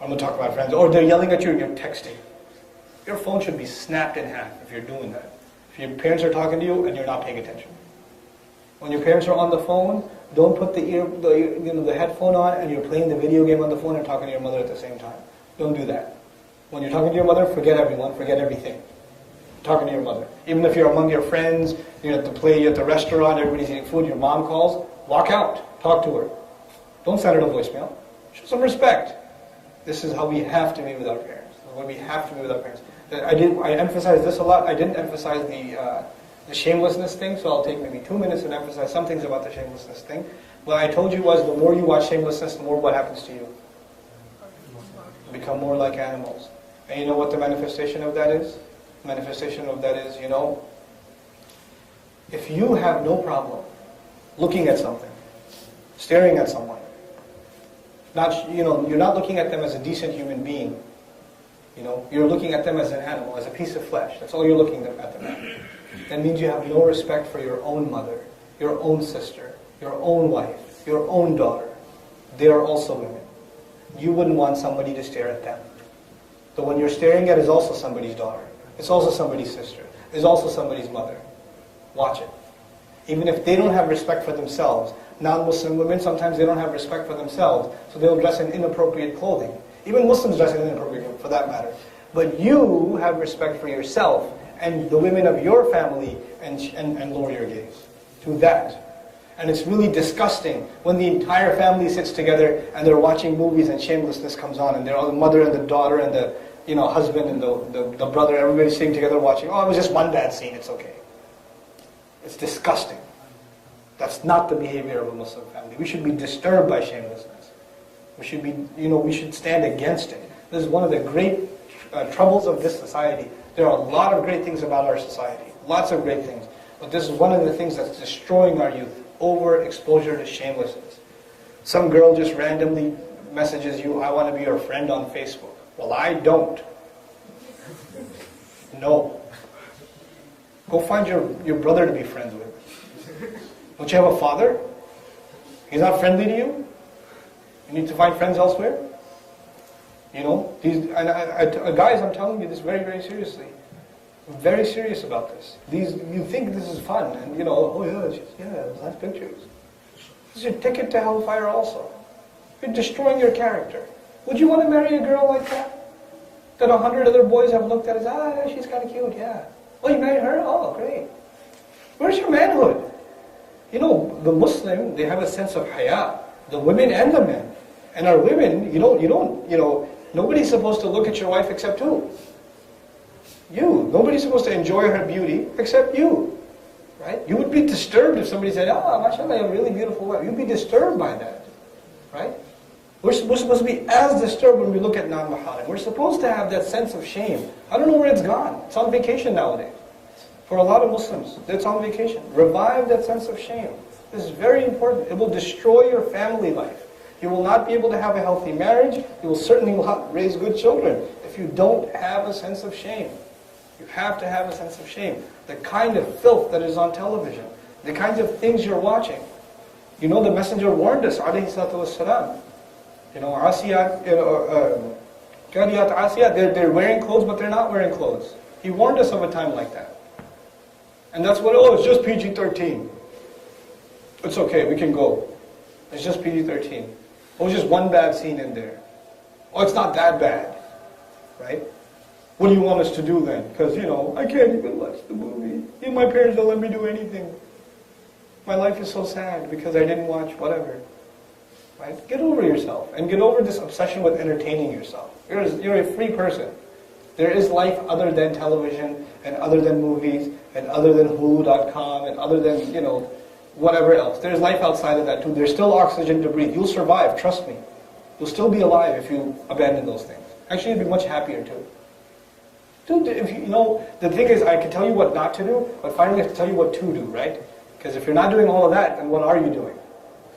I'm going to talk to my friends. Or they're yelling at you and you're texting. Your phone should be snapped in half if you're doing that. If your parents are talking to you and you're not paying attention. When your parents are on the phone, don't put the headphone on and you're playing the video game on the phone and talking to your mother at the same time. Don't do that. When you're talking to your mother, forget everyone, forget everything. Talking to your mother. Even if you're among your friends, you're at the restaurant, everybody's eating food, your mom calls, walk out, talk to her. Don't send her a voicemail. Show some respect. This is how we have to be with our parents. What we have to be with our parents. I emphasize this a lot. I didn't emphasize the shamelessness thing, so I'll take maybe 2 minutes and emphasize some things about the shamelessness thing. What I told you was the more you watch shamelessness, the more what happens to you. You become more like animals. And you know what the manifestation of that is? The manifestation of that is, if you have no problem looking at something, staring at someone, you're not looking at them as a decent human being. You're looking at them as an animal, as a piece of flesh. That's all you're looking at them as. That means you have no respect for your own mother, your own sister, your own wife, your own daughter. They are also women. You wouldn't want somebody to stare at them. The one you're staring at is also somebody's daughter. It's also somebody's sister. It's also somebody's mother. Watch it. Even if they don't have respect for themselves, non-Muslim women, sometimes they don't have respect for themselves, so they'll dress in inappropriate clothing. Even Muslims dress in inappropriate clothing, for that matter. But you have respect for yourself and the women of your family and lower your gaze to that. And it's really disgusting when the entire family sits together and they're watching movies and shamelessness comes on, and they're all the mother and the daughter and the husband and the brother, everybody's sitting together watching. Oh, it was just one bad scene, it's okay. It's disgusting. That's not the behavior of a Muslim family. We should be disturbed by shamelessness. We should be, we should stand against it. This is one of the great troubles of this society. There are a lot of great things about our society. Lots of great things. But this is one of the things that's destroying our youth. Overexposure to shamelessness. Some girl just randomly messages you, I want to be your friend on Facebook. Well, I don't. No. Go find your brother to be friends with. Don't you have a father? He's not friendly to you? You need to find friends elsewhere? Guys, I'm telling you this very, very seriously. I'm very serious about this. You think this is fun, and oh yeah, nice pictures. This is your ticket to hellfire also. You're destroying your character. Would you want to marry a girl like that? That 100 other boys have looked at as, yeah, she's kind of cute, yeah. Oh, you married her? Oh, great. Where's your manhood? The Muslim, they have a sense of haya. The women and the men. And our women, nobody's supposed to look at your wife except who? You. Nobody's supposed to enjoy her beauty except you. Right? You would be disturbed if somebody said, mashallah, you're a really beautiful wife. You'd be disturbed by that. Right? We're supposed to be as disturbed when we look at non-maharim. We're supposed to have that sense of shame. I don't know where it's gone. It's on vacation nowadays. For a lot of Muslims, it's on vacation. Revive that sense of shame. This is very important. It will destroy your family life. You will not be able to have a healthy marriage. You will certainly not raise good children if you don't have a sense of shame. You have to have a sense of shame. The kind of filth that is on television, the kinds of things you're watching. The Messenger warned us, alayhi salatu wassalam. Asiyat, Kariyat Asiyat, they're wearing clothes but they're not wearing clothes. He warned us of a time like that. And that's it's just PG-13. It's okay, we can go. It's just PG-13. Oh, it's just one bad scene in there. Oh, it's not that bad. Right? What do you want us to do then? Because, I can't even watch the movie. My parents don't let me do anything. My life is so sad because I didn't watch whatever. Right? Get over yourself and get over this obsession with entertaining yourself. You're a free person. There is life other than television and other than movies and other than Hulu.com and other than, whatever else. There's life outside of that too. There's still oxygen to breathe. You'll survive, trust me. You'll still be alive if you abandon those things. Actually, you'll be much happier too. Dude, the thing is, I can tell you what not to do, but finally I have to tell you what to do, right? Because if you're not doing all of that, then what are you doing?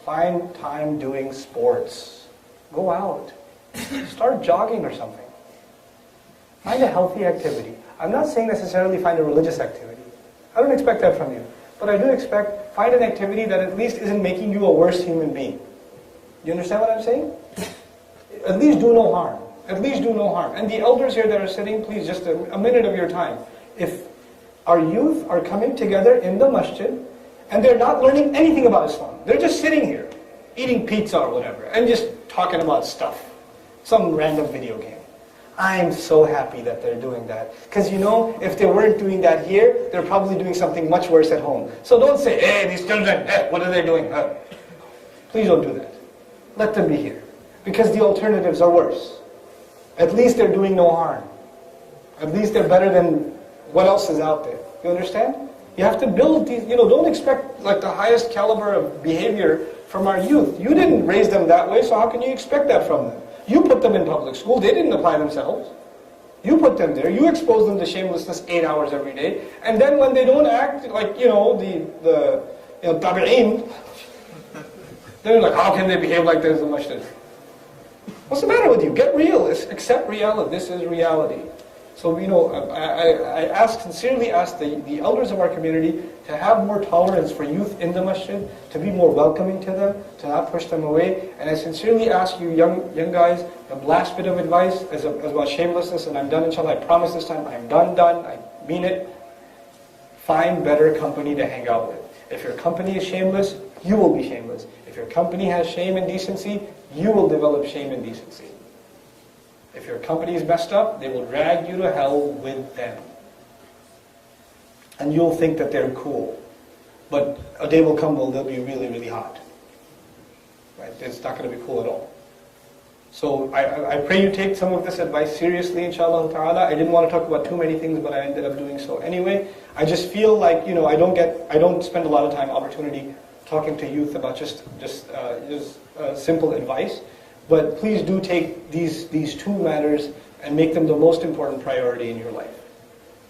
Find time doing sports. Go out. Start jogging or something. Find a healthy activity. I'm not saying necessarily find a religious activity. I don't expect that from you. But I do expect, find an activity that at least isn't making you a worse human being. You understand what I'm saying? At least do no harm. At least do no harm. And the elders here that are sitting, please, just a minute of your time. If our youth are coming together in the masjid, and they're not learning anything about Islam. They're just sitting here, eating pizza or whatever, and just talking about stuff. Some random video game. I'm so happy that they're doing that. Because if they weren't doing that here, they're probably doing something much worse at home. So don't say, hey, these children, what are they doing? Please don't do that. Let them be here. Because the alternatives are worse. At least they're doing no harm. At least they're better than what else is out there. You understand? You have to build these, don't expect like the highest caliber of behavior from our youth. You didn't raise them that way, so how can you expect that from them? You put them in public school, they didn't apply themselves. You put them there, you expose them to shamelessness 8 hours every day, and then when they don't act like, the tabi'een, they're like, how can they behave like this in the masjid? What's the matter with you? Get real, accept reality, this is reality. So, I sincerely ask the elders of our community to have more tolerance for youth in the masjid, to be more welcoming to them, to not push them away. And I sincerely ask you young guys, the last bit of advice is about shamelessness, and I'm done inshallah. I promise this time I'm done, I mean it. Find better company to hang out with. If your company is shameless, you will be shameless. If your company has shame and decency, you will develop shame and decency. If your company is messed up, they will drag you to hell with them. And you'll think that they're cool. But a day will come when they'll be really, really hot. Right? It's not going to be cool at all. So I pray you take some of this advice seriously, inshallah ta'ala. I didn't want to talk about too many things, but I ended up doing so anyway. I just feel like, I don't spend a lot of opportunity talking to youth about just simple advice. But please do take these two matters and make them the most important priority in your life.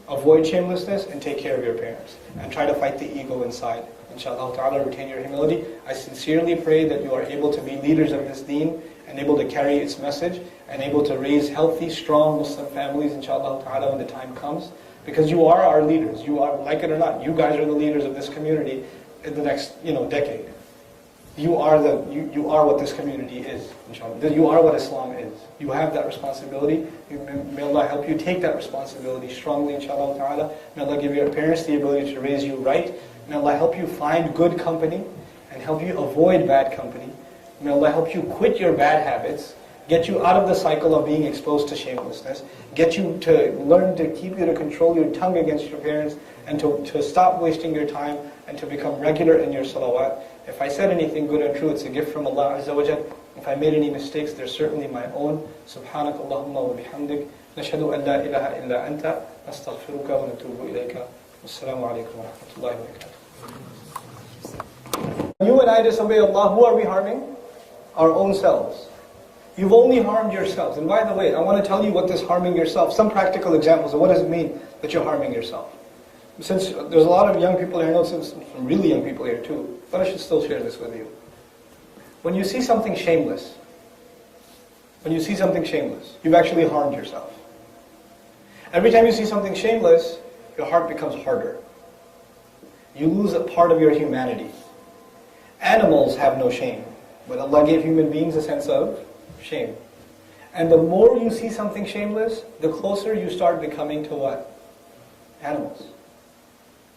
Avoid shamelessness and take care of your parents. And try to fight the ego inside. Inshallah ta'ala, retain your humility. I sincerely pray that you are able to be leaders of this deen and able to carry its message and able to raise healthy, strong Muslim families, inshallah ta'ala, when the time comes. Because you are our leaders. You are, like it or not, you guys are the leaders of this community in the next decade. You are what this community is, inshallah. You are what Islam is. You have that responsibility. May Allah help you take that responsibility strongly, inshallah ta'ala. May Allah give your parents the ability to raise you right. May Allah help you find good company and help you avoid bad company. May Allah help you quit your bad habits, get you out of the cycle of being exposed to shamelessness, get you to learn to keep you to control your tongue against your parents, and to stop wasting your time and to become regular in your salawat. If I said anything good and true, it's a gift from Allah Azza wa Jal. If I made any mistakes, they're certainly my own. Subhanak Allahumma wa bihamdik. Nashhadu an la ilaha illa anta. Nastaghfiruka wa natubu ilayka. Wassalamu alaikum wa rahmatullahi wa barakatuh. When you and I disobey Allah, who are we harming? Our own selves. You've only harmed yourselves. And by the way, I want to tell you what this harming yourself, some practical examples of what does it mean that you're harming yourself. Since there's a lot of young people here, I know some really young people here too, but I should still share this with you. When you see something shameless, you've actually harmed yourself. Every time you see something shameless, your heart becomes harder. You lose a part of your humanity. Animals have no shame, but Allah gave human beings a sense of shame. And the more you see something shameless, the closer you start becoming to what? Animals.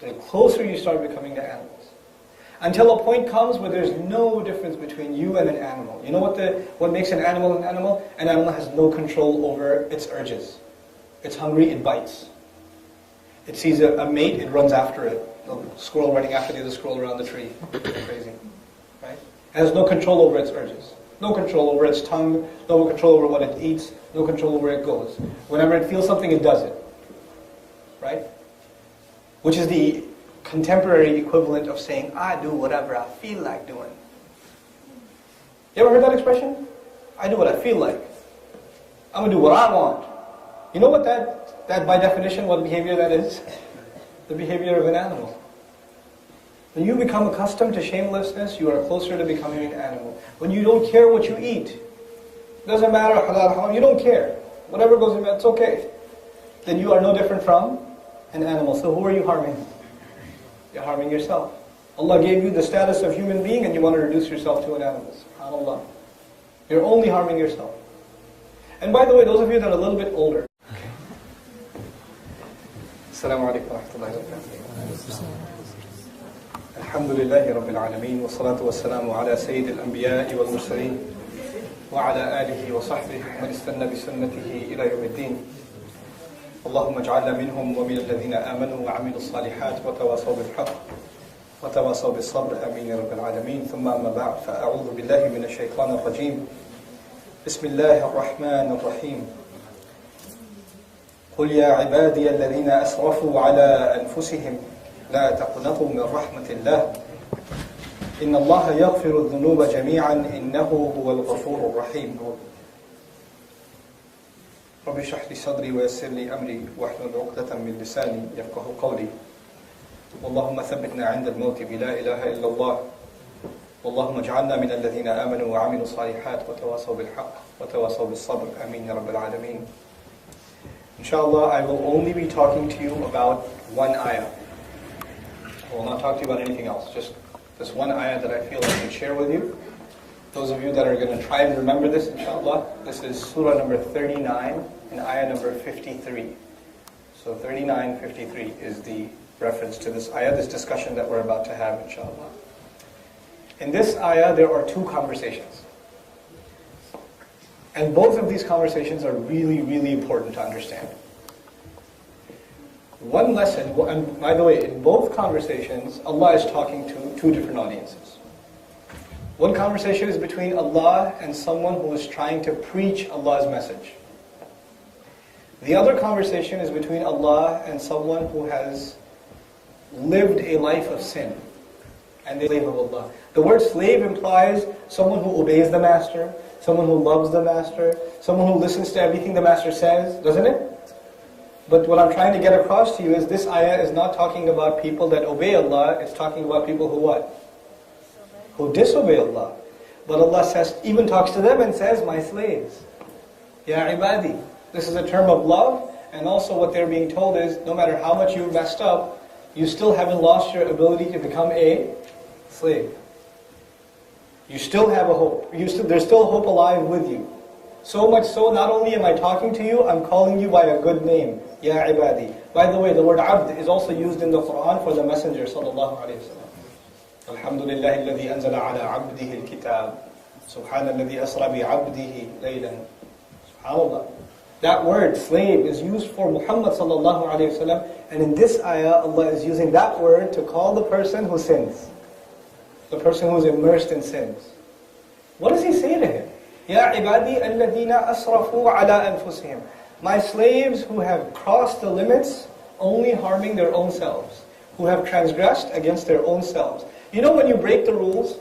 The closer you start becoming to animals. Until a point comes where there's no difference between you and an animal. You know what makes an animal an animal? An animal has no control over its urges. It's hungry, it bites. It sees a mate, it runs after it. A squirrel running after the other squirrel around the tree. It's crazy. Right? It has no control over its urges. No control over its tongue, no control over what it eats, no control over where it goes. Whenever it feels something, it does it. Right? Which is the contemporary equivalent of saying, I do whatever I feel like doing. You ever heard that expression? I do what I feel like. I'm going to do what I want. You know what that by definition, what behavior that is? The behavior of an animal. When you become accustomed to shamelessness, you are closer to becoming an animal. When you don't care what you eat, it doesn't matter halal, haram, you don't care. Whatever goes in, it's okay. Then you are no different from an animal. So who are you harming? You're harming yourself. Allah gave you the status of human being and you want to reduce yourself to an animal. SubhanAllah. You're only harming yourself. And by the way, those of you that are a little bit older. Assalamu alaikum wa rahmatullahi wa barakatuh. Alhamdulillahi Rabbil Alameen wa salatu wa salamu ala Sayyid al-Anbiya'i wal Mursaleen wa ala alihi wa sahbihi man istanna bi sunnatihi ila yawmiddin. اللهم اجعلنا منهم ومن الذين آمنوا وعملوا الصالحات وتواصوا بالحق وتواصوا بالصبر آمين يا رب العالمين ثم أما بعد فأعوذ بالله من الشيطان الرجيم بسم الله الرحمن الرحيم قل يا عبادي الذين أسرفوا على أنفسهم لا تقنطوا من رحمة الله إن الله يغفر الذنوب جميعا إنه هو الغفور الرحيم رب اشرح لي صدري ويسر لي أمري واحلل عقدة من لساني يفقهوا قولي اللهم ثبتنا عند الموت بلا إله إلا الله اللهم اجعلنا من الذين آمنوا وعملوا الصالحات وتواصوا بالحق وتواصوا بالصبر آمين يا رب العالمين. Inshallah, I will only be talking to you about one ayah. I will not talk to you about anything else, just this one ayah that I feel I can share with you. Those of you that are going to try and remember this, inshallah, this is surah number 39 and ayah number 53. So 39, 53 is the reference to this ayah, this discussion that we're about to have, inshallah. In this ayah, there are two conversations. And both of these conversations are really, really important to understand. One lesson, and by the way, in both conversations, Allah is talking to two different audiences. One conversation is between Allah and someone who is trying to preach Allah's message. The other conversation is between Allah and someone who has lived a life of sin and the slave of Allah. The word slave implies someone who obeys the master, someone who loves the master, someone who listens to everything the master says, doesn't it? But what I'm trying to get across to you is this ayah is not talking about people that obey Allah, it's talking about people who what? Who disobey Allah. But Allah says, even talks to them and says, my slaves. Ya ibadi. This is a term of love, and also what they're being told is, no matter how much you've messed up, you still haven't lost your ability to become a slave. You still have a hope. There's still hope alive with you. So much so, not only am I talking to you, I'm calling you by a good name. Ya ibadi. By the way, the word abd is also used in the Quran for the Messenger sallallahu alayhi wa sallam. Alhamdulillah alladhi anzala ala abdihi al-kitab. Subhanalladhi asra bi abdihi laylan. Subhanallah. That word, slave, is used for Muhammad sallallahu alayhi wa sallam. And in this ayah, Allah is using that word to call the person who sins. The person who is immersed in sins. What does he say to him? Ya ibadi alladhina asrafu ala anfusihim. My slaves who have crossed the limits, only harming their own selves. Who have transgressed against their own selves. You know when you break the rules?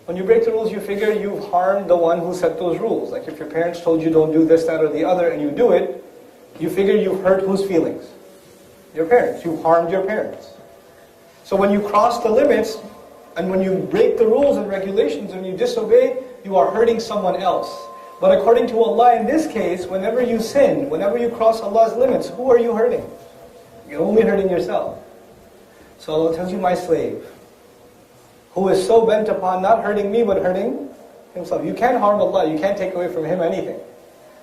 When you break the rules, you figure you've harmed the one who set those rules. Like if your parents told you don't do this, that, or the other, and you do it, you figure you've hurt whose feelings? Your parents. You've harmed your parents. So when you cross the limits, and when you break the rules and regulations and you disobey, you are hurting someone else. But according to Allah, in this case, whenever you sin, whenever you cross Allah's limits, who are you hurting? You're only hurting yourself. So Allah tells you, my slave, who is so bent upon not hurting me, but hurting himself. You can't harm Allah, you can't take away from Him anything.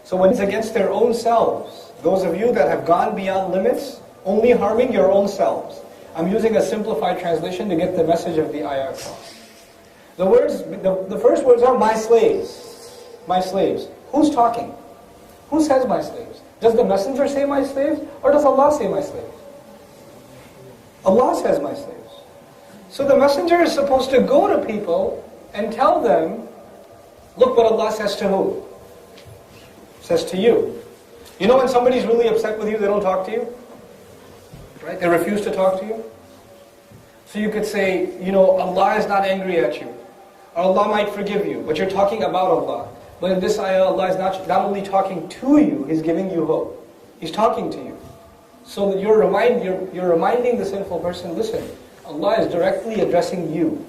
So when it's against their own selves, those of you that have gone beyond limits, only harming your own selves. I'm using a simplified translation to get the message of the ayah across. The first words are, my slaves. My slaves. Who's talking? Who says my slaves? Does the messenger say my slaves? Or does Allah say my slaves? Allah says my slaves. So the messenger is supposed to go to people and tell them, look what Allah says to who? Says to you. You know when somebody's really upset with you, they don't talk to you? Right? They refuse to talk to you. So you could say, Allah is not angry at you. Or Allah might forgive you, but you're talking about Allah. But in this ayah, Allah is not only talking to you, He's giving you hope. He's talking to you. So that you're reminding the sinful person, listen, Allah is directly addressing you.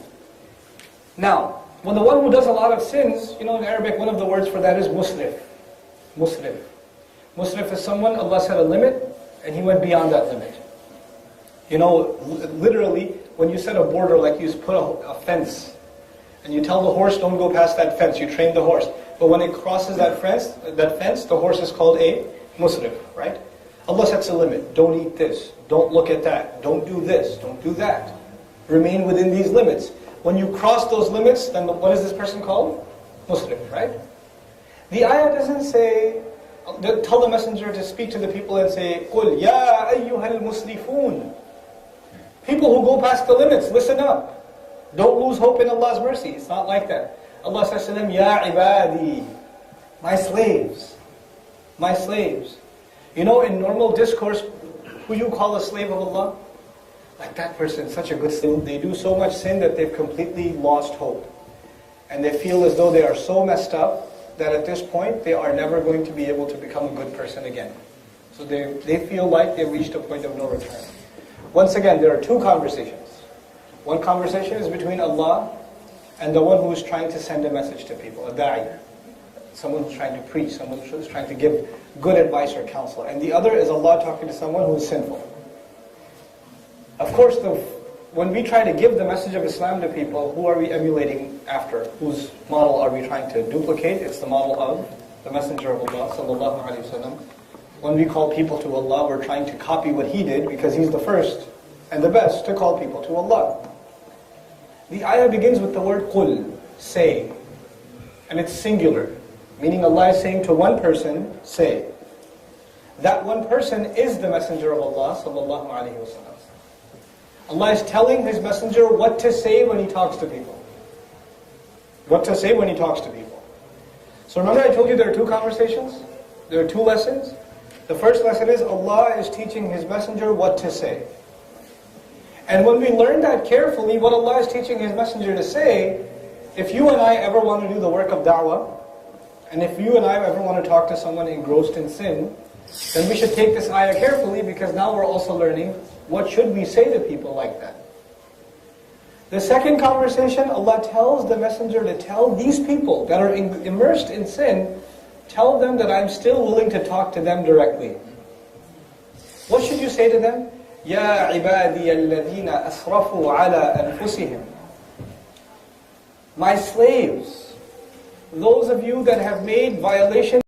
Now, when the one who does a lot of sins, in Arabic, one of the words for that is musrif. Musrif. Musrif is someone, Allah set a limit, and he went beyond that limit. Literally, when you set a border, like you put a fence, and you tell the horse, don't go past that fence, you train the horse. But when it crosses that fence, the horse is called a musrif, right? Allah sets a limit. Don't eat this. Don't look at that. Don't do this. Don't do that. Remain within these limits. When you cross those limits, then what is this person called? Musrif, right? The ayah doesn't say, tell the messenger to speak to the people and say, قُلْ يَا أَيُّهَا الْمُسْرِفُونَ. People who go past the limits, listen up. Don't lose hope in Allah's mercy. It's not like that. Allah says to them, Ya ibadi, my slaves. My slaves. In normal discourse, who you call a slave of Allah? Like that person, such a good slave. They do so much sin that they've completely lost hope. And they feel as though they are so messed up that at this point, they are never going to be able to become a good person again. So they feel like they've reached a point of no return. Once again, there are two conversations. One conversation is between Allah and the one who is trying to send a message to people, a da'i. someone who's trying to preach, someone who's trying to give good advice or counsel. And the other is Allah talking to someone who is sinful. Of course, when we try to give the message of Islam to people, who are we emulating after? Whose model are we trying to duplicate? It's the model of the Messenger of Allah, sallallahu alaihi wasallam. When we call people to Allah, we're trying to copy what he did because he's the first and the best to call people to Allah. The ayah begins with the word qul, say. And it's singular, meaning Allah is saying to one person, say. That one person is the Messenger of Allah, sallallahu alaihi wasallam. Allah is telling His Messenger what to say when He talks to people. What to say when He talks to people. So remember I told you there are two conversations? There are two lessons. The first lesson is Allah is teaching His Messenger what to say. And when we learn that carefully, what Allah is teaching His Messenger to say, if you and I ever want to do the work of da'wah, and if you and I ever want to talk to someone engrossed in sin, then we should take this ayah carefully because now we're also learning what should we say to people like that. The second conversation, Allah tells the Messenger to tell these people that are immersed in sin, tell them that I'm still willing to talk to them directly. What should you say to them? Ya ibadi alladhina asrafu ala anfusihim. My slaves, those of you that have made violation